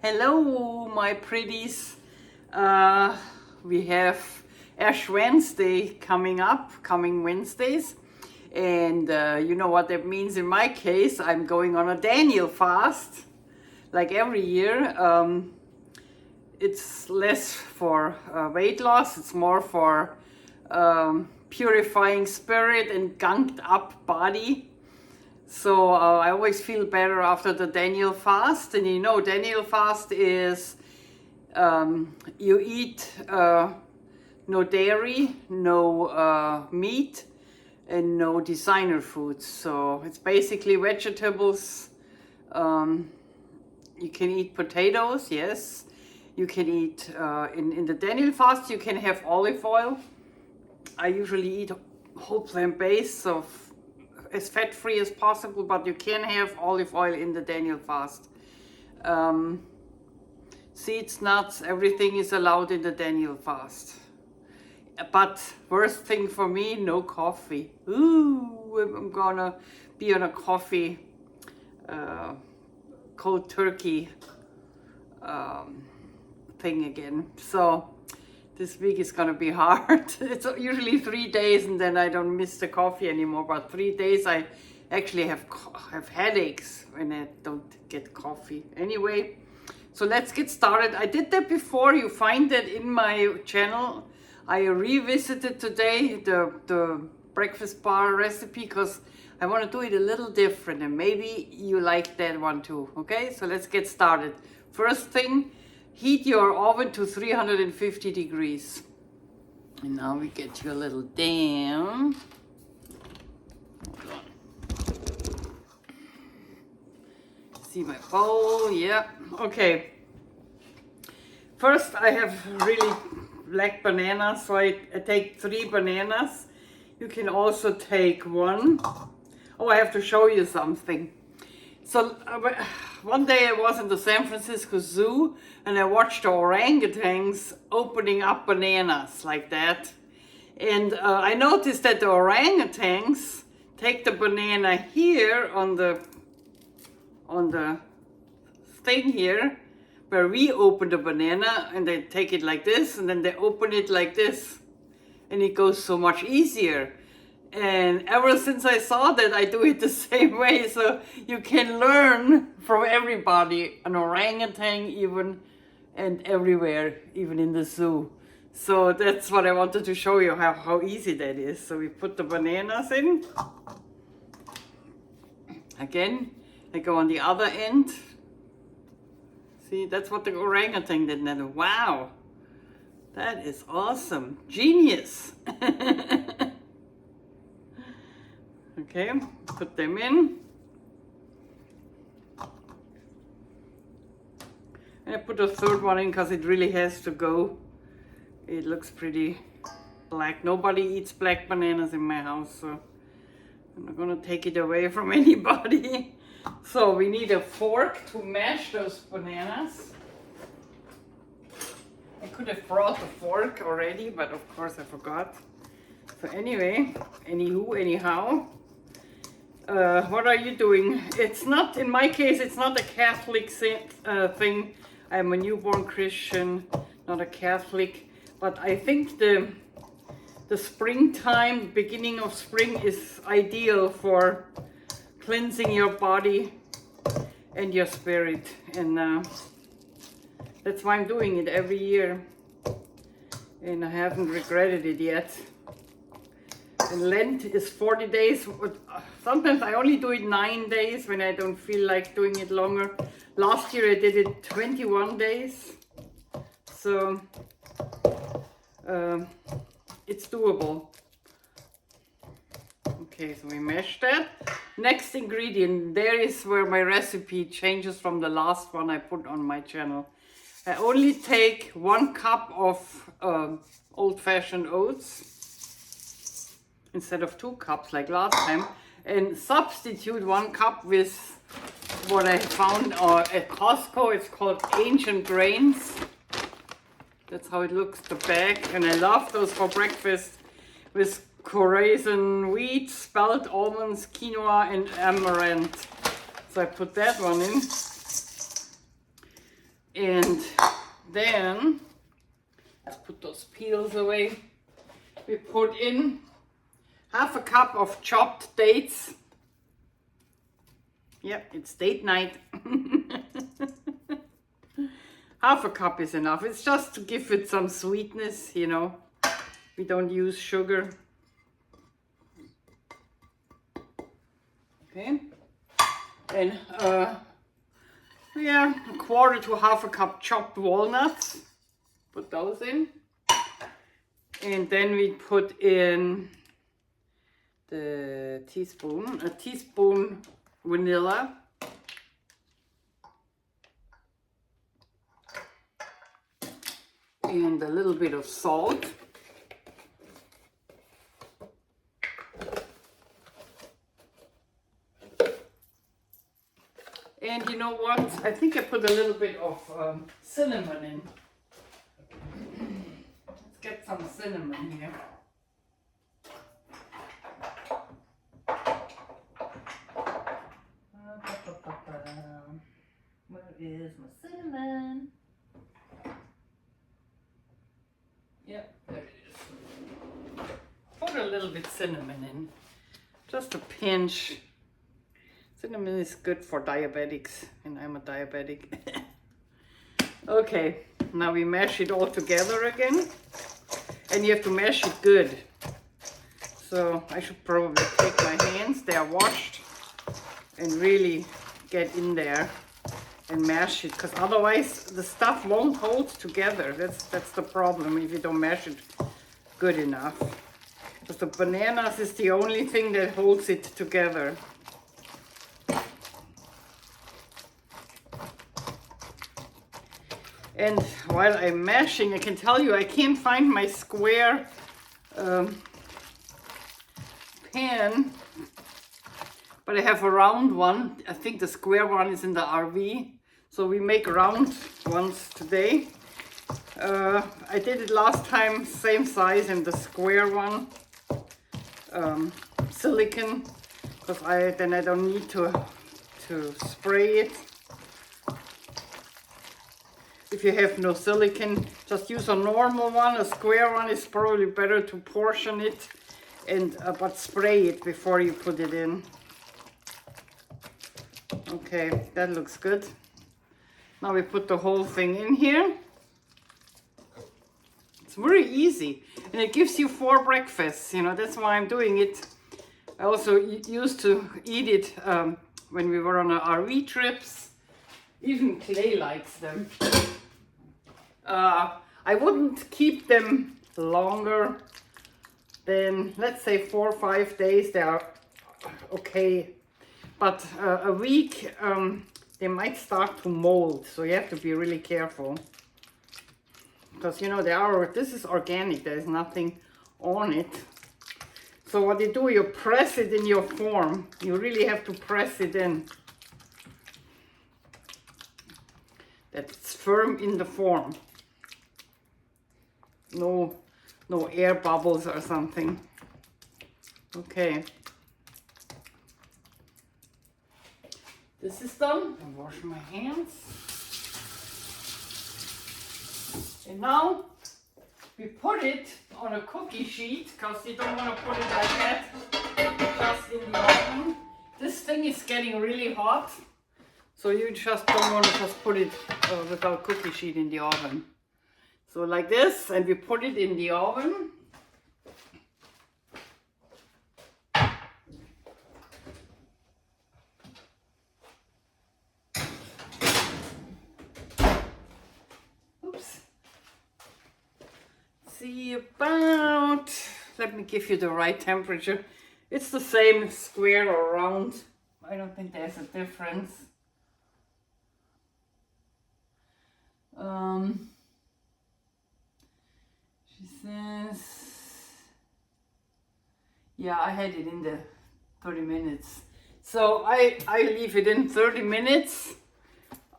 Hello, my pretties. We have Ash Wednesday coming Wednesdays. And you know what that means in my case. I'm going on a Daniel fast, like every year. It's less for weight loss, it's more for purifying spirit and gunked up body. So I always feel better after the Daniel fast. And you know, Daniel fast is you eat no dairy, no meat, and no designer foods. So it's basically vegetables. You can eat potatoes, yes. You can eat, in the Daniel fast, you can have olive oil. I usually eat whole plant-based, so as fat-free as possible, but you can have olive oil in the Daniel fast. Seeds, nuts, everything is allowed in the Daniel fast. But worst thing for me, no coffee. Ooh, I'm gonna be on a coffee, cold turkey thing again. So this week is gonna be hard. It's usually 3 days and then I don't miss the coffee anymore. But 3 days I actually have headaches when I don't get coffee. Anyway, so let's get started. I did that before. You find that in my channel. I revisited today the breakfast bar recipe because I want to do it a little different and maybe you like that one too. Okay, so let's get started. First thing, heat your oven to 350 degrees. And now we get you a little down. Hold on. See my bowl? Yeah. Okay. First, I have really black bananas, so I take 3 bananas. You can also take 1. Oh, I have to show you something. So one day I was in the San Francisco Zoo and I watched the orangutans opening up bananas like that. And I noticed that the orangutans take the banana here on the thing here, where we open the banana, and they take it like this, and then they open it like this. And it goes so much easier. And ever since I saw that, I do it the same way. So you can learn from everybody, an orangutan even, and everywhere, even in the zoo. So that's what I wanted to show you, how easy that is. So we put the bananas in. Again, I go on the other end. See, that's what the orangutan did. And wow, that is awesome. Genius. Okay, put them in. And I put a third one in because it really has to go. It looks pretty black. Nobody eats black bananas in my house, so I'm not gonna take it away from anybody. So we need a fork to mash those bananas. I could have brought the fork already, but of course I forgot. So anyway, anyhow, what are you doing? It's not, in my case, it's not a Catholic thing. I'm a newborn Christian, not a Catholic. But I think the springtime, beginning of spring, is ideal for cleansing your body and your spirit. And that's why I'm doing it every year. And I haven't regretted it yet. And Lent is 40 days. Sometimes I only do it 9 days when I don't feel like doing it longer. Last year I did it 21 days. So it's doable. Okay, so we mash that. Next ingredient, there is where my recipe changes from the last one I put on my channel. I only take 1 cup of old-fashioned oats instead of 2 cups like last time, and substitute 1 cup with what I found at Costco. It's called Ancient grains. That's how it looks, the bag, and I love those for breakfast with raisin wheat, spelt almonds, quinoa, and amaranth. So I put that one in. And then, let's put those peels away. We put in half a cup of chopped dates. Yep, it's date night. Half a cup is enough. It's just to give it some sweetness, you know. We don't use sugar. Okay. And yeah, a quarter to half a cup chopped walnuts. Put those in. And then we put in a teaspoon vanilla. And a little bit of salt. And you know what? I think I put a little bit of cinnamon in. Let's get some cinnamon here. Where is my cinnamon? Yep, there it is. Put a little bit cinnamon in. Just a pinch. Cinnamon is good for diabetics, and I'm a diabetic. Okay, now we mash it all together again. And you have to mash it good. So I should probably take my hands, they are washed, and really get in there and mash it, because otherwise the stuff won't hold together. That's the problem if you don't mash it good enough. Because the bananas is the only thing that holds it together. And while I'm mashing, I can tell you I can't find my square pan, but I have a round one. I think the square one is in the RV. So we make round ones today. I did it last time, same size, and the square one, silicone, because then I don't need to spray it. If you have no silicone, just use a normal one. A square one is probably better to portion it, and but spray it before you put it in. Okay, that looks good. Now we put the whole thing in here. It's very easy, and it gives you 4 breakfasts. You know, that's why I'm doing it. I also used to eat it when we were on our RV trips. Even Clay likes them. I wouldn't keep them longer than, let's say, 4 or 5 days. They are okay, but a week they might start to mold, so you have to be really careful, because you know this is organic, there's nothing on it. So what you do, you press it in your form. You really have to press it in, that it's firm in the form. No air bubbles or something. Okay. This is done. I wash my hands. And now we put it on a cookie sheet, because you don't want to put it like that, just in the oven. This thing is getting really hot, so you just don't want to just put it without cookie sheet in the oven. So like this, and we put it in the oven. Oops. See about, let me give you the right temperature. It's the same square or round. I don't think there's a difference. She says, yeah, I had it in the 30 minutes. So I leave it in 30 minutes.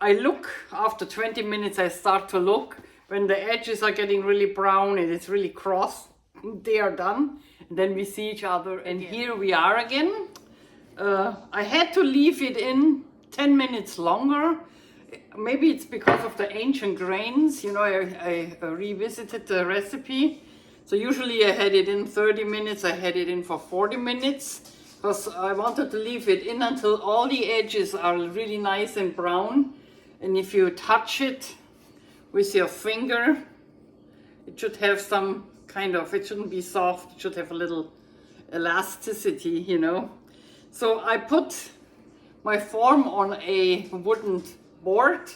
I look after 20 minutes, I start to look. When the edges are getting really brown and it's really cross, they are done. And then we see each other, and here we are again. I had to leave it in 10 minutes longer. maybe it's because of the ancient grains, you know, I revisited the recipe. So usually I had it in 30 minutes, I had it in for 40 minutes, because I wanted to leave it in until all the edges are really nice and brown. And if you touch it with your finger, it should have some kind of, it shouldn't be soft, it should have a little elasticity, you know. So I put my form on a wooden board.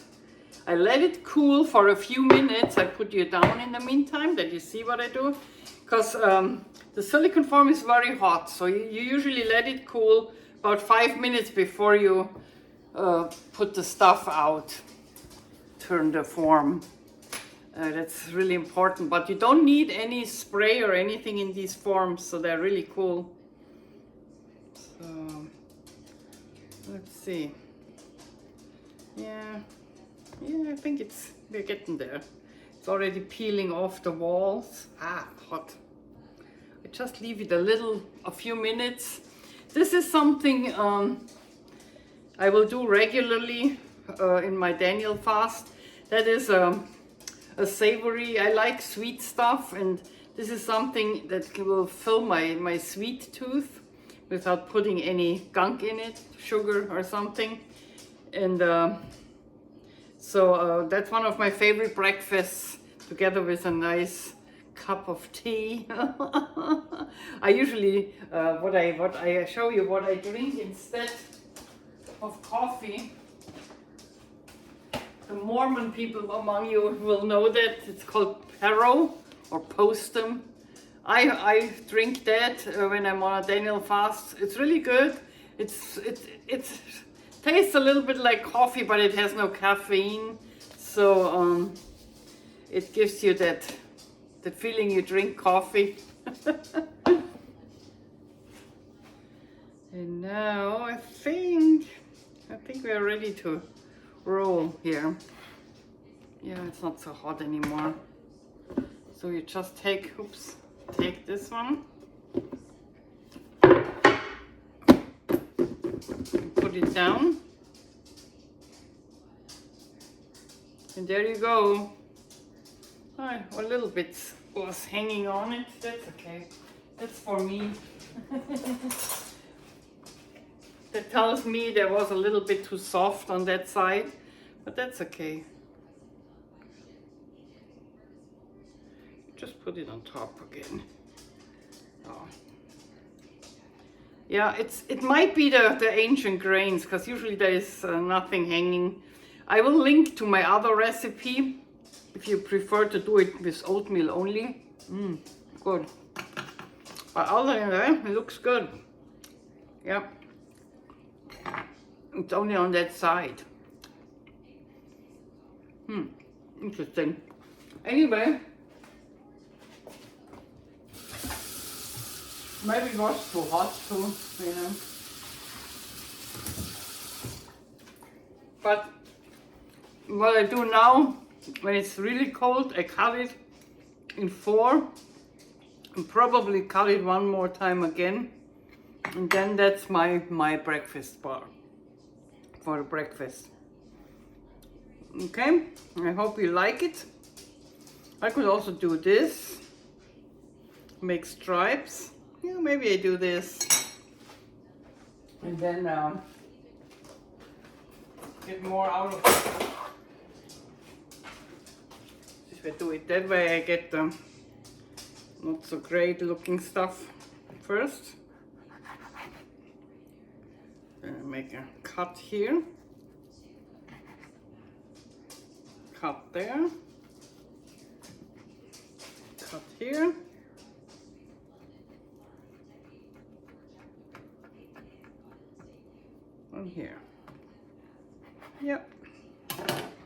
I let it cool for a few minutes. I put you down in the meantime that you see what I do, because the silicone form is very hot, so you usually let it cool about 5 minutes before you put the stuff out, turn the form. That's really important, but you don't need any spray or anything in these forms, so they're really cool. So let's see. Yeah, I think we're getting there. It's already peeling off the walls. Ah, hot. I just leave it a few minutes. This is something I will do regularly in my Daniel fast. That is a savory. I like sweet stuff, and this is something that will fill my sweet tooth without putting any gunk in it, sugar or something. And so that's one of my favorite breakfasts, together with a nice cup of tea. I usually what I show you what I drink instead of coffee. The Mormon people among you will know that it's called Pero or Postum. I drink that when I'm on a Daniel fast. It's really good. It tastes a little bit like coffee, but it has no caffeine. So it gives you that feeling you drink coffee. And now I think we're ready to roll here. Yeah, it's not so hot anymore. So you just take this one, and put it down, and there you go. A little bit was hanging on it. That's okay. That's for me. That tells me there was a little bit too soft on that side, but that's okay. Just put it on top again. Oh. Yeah, it might be the ancient grains, because usually there is nothing hanging. I will link to my other recipe if you prefer to do it with oatmeal only. Good. But other than that, it looks good. Yeah. It's only on that side. Interesting. Anyway, maybe it was too hot too, you know. But what I do now, when it's really cold, I cut it in 4 and probably cut it one more time again. And then that's my breakfast bar for the breakfast. Okay, I hope you like it. I could also do this, make stripes. Yeah, maybe I do this. And then get more out of it. If I do it that way, I get the not so great looking stuff first. Then I make a cut here, cut there, cut here, and here. Yep,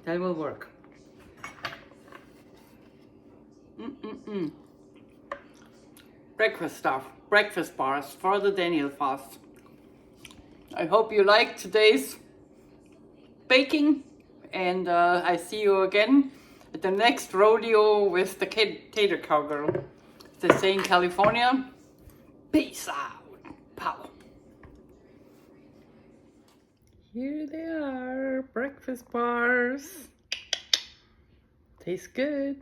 that will work. Breakfast stuff, breakfast bars for the Daniel fast. I hope you liked today's baking, and I see you again at the next rodeo with the Tater Cowgirl. They say in California, peace out, power. Here they are, breakfast bars. Tastes good.